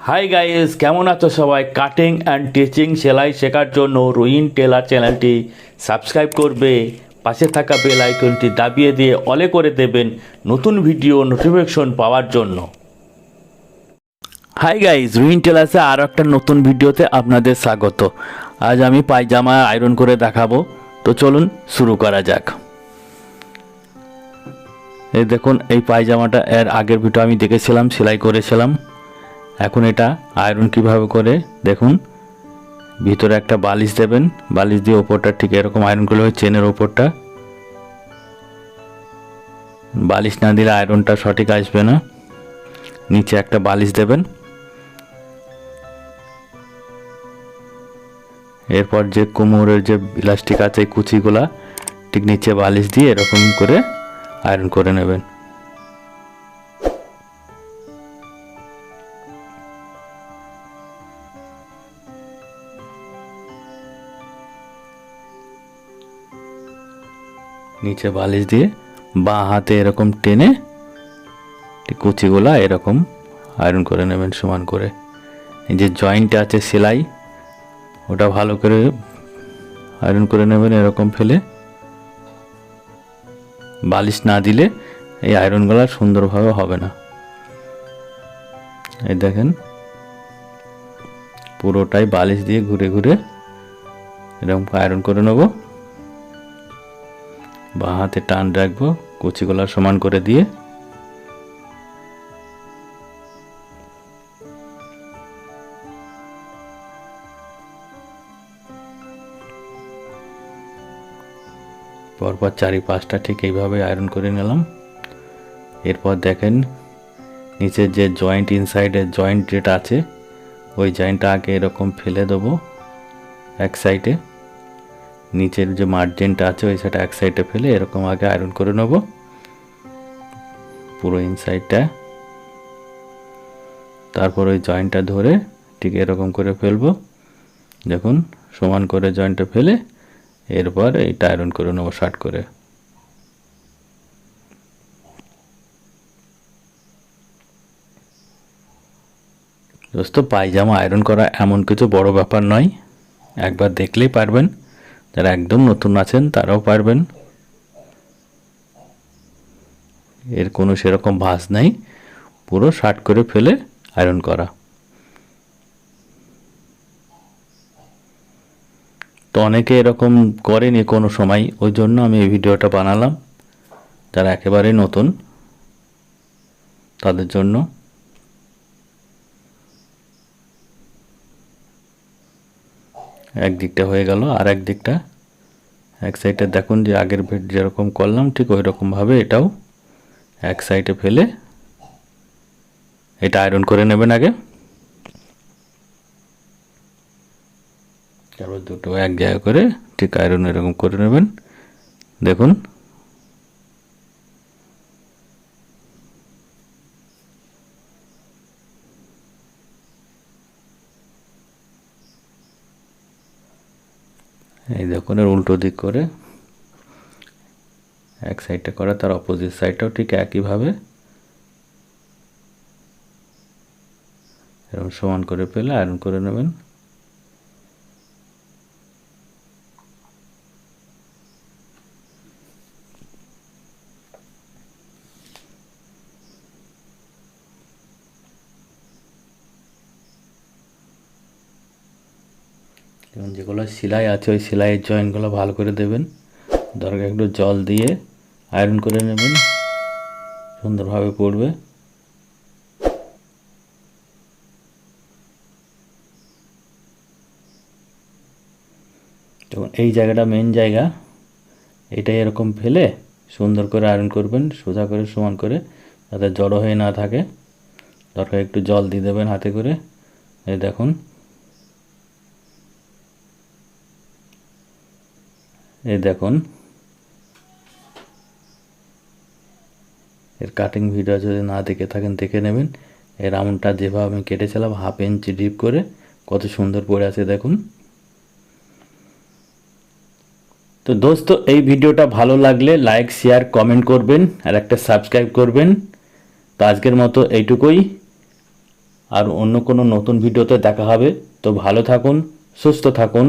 Hi guys, কেমন আছো সবাই? কাটিং অ্যান্ড টিচিং সেলাই শেখার জন্য রুইন টেলার চ্যানেলটি সাবস্ক্রাইব করবে, পাশে থাকা বেল আইকনটি দাবিয়ে দিয়ে অলে করে দেবেন নতুন ভিডিও নোটিফিকেশন পাওয়ার জন্য। হাই গাইস, রুইন টেলার্সে আরও একটা নতুন ভিডিওতে আপনাদের স্বাগত। আজ আমি পায়জামা আয়রন করে দেখাবো, তো চলুন শুরু করা যাক। এই দেখুন, এই পায়জামাটা এর আগের ভিডিও আমি দেখেছিলাম, সেলাই করেছিলাম। এখন এটা আয়রন কিভাবে করে দেখুন। ভিতরে একটা বালিশ দেবেন, বালিশ দিয়ে ওপরটা ঠিক এরকম আয়রন করলে হয়, চেনের ওপরটা। বালিশ না দিলে আয়রনটা সঠিক আসবে না। নিচে একটা বালিশ দেবেন, এরপর যে কোমরের যে ইলাস্টিক আছে কুচিগুলা ঠিক নিচে বালিশ দিয়ে এরকম করে আয়রন করে নেবেন। নিচে বালিশ দিয়ে বাঁ হাতে এরকম টেনে কুচিগুলা এরকম আয়রন করে নেবেন সমান করে। এই যে জয়েন্ট আছে সেলাই, ওটা ভালো করে আয়রন করে নেবেন এরকম ফেলে। বালিশ না দিলে এই আয়রনগুলো সুন্দরভাবে হবে না। এই দেখেন, পুরোটাই বালিশ দিয়ে ঘুরে ঘুরে এরকম আয়রন করে নেব। বাঁ হাতে টান রাখবো, কুচিগুলা সমান করে দিয়ে। পরপর চারি পাঁচটা ঠিক এইভাবে আয়রন করে নিলাম। এরপর দেখেন নিচের যে জয়েন্ট, ইনসাইডের জয়েন্ট যেটা আছে ওই জয়েন্টটা আগে এরকম ফেলে দেবো এক সাইডে। নিচের যে মার্জিনটা আছে ওই সাইডে এক সাইডে ফেলে এরকম আগে আয়রন করে নেব পুরো ইনসাইডটা। তারপর ওই জয়েন্টটা ধরে ঠিক এরকম করে ফেলবো। দেখুন, সমান করে জয়েন্টটা ফেলে এরপর এইটা আয়রন করে নেবো শার্ট করে। দোস্ত, পায়জামা আয়রন করা এমন কিছু বড় ব্যাপার নয়, একবার দেখলেই পারবেন। যারা একদম নতুন আছেন তারাও পারবেন। এর কোনো সেরকম ভাঁজ নাই, পুরো শার্ট করে ফেলে আয়রন করা। তো অনেকে এরকম করেনি কোনো সময়, ওই জন্য আমি এই ভিডিওটা বানালাম। যারা একেবারেই নতুন তাদের জন্য। এক দিকটা হয়ে গেল, আর এক দিকটা এক সাইডে দেখুন যে আগের ভিড যেরকম করলাম ঠিক ওই রকমভাবে এটাও এক সাইডে ফেলে এটা আয়রন করে নেবেন আগে। তারপর দুটো এক জায়গা করে ঠিক আয়রন এরকম করে নেবেন। দেখুন, এই দেখুন, এর উল্টো দিক করে এক সাইডটা করে তার অপোজিট সাইডটাও ঠিক একইভাবে এরকম সমান করে ফেলে আয়রন করে নেবেন। যেমন যেগুলো সেলাই আছে ওই সেলাইয়ের জয়েন্টগুলো ভালো করে দেবেন, দরকার একটু জল দিয়ে আয়রন করে নেবেন, সুন্দরভাবে পড়বে। তখন এই জায়গাটা মেন জায়গা, এটাই এরকম ফেলে সুন্দর করে আয়রন করবেন, সোজা করে সমান করে, যাতে জড়ো হয়ে না থাকে। দরকার একটু জল দিয়ে দেবেন হাতে করে। এই দেখুন, এই দেখুন, এর কাটিং ভিডিও যদি না দেখে থাকেন দেখে নেবেন। এর রাউন্ডটা যেভাবে আমি কেটেছিলাম 1/2 ইঞ্চি ডিপ করে, কত সুন্দর পড়ে আছে দেখুন। তো দোস্ত, এই ভিডিওটা ভালো লাগলে লাইক, শেয়ার, কমেন্ট করবেন আর একটা সাবস্ক্রাইব করবেন। তো আজকের মতো এইটুকুই। আর অন্য কোনো নতুন ভিডিওতে দেখা হবে। তো ভালো থাকুন, সুস্থ থাকুন।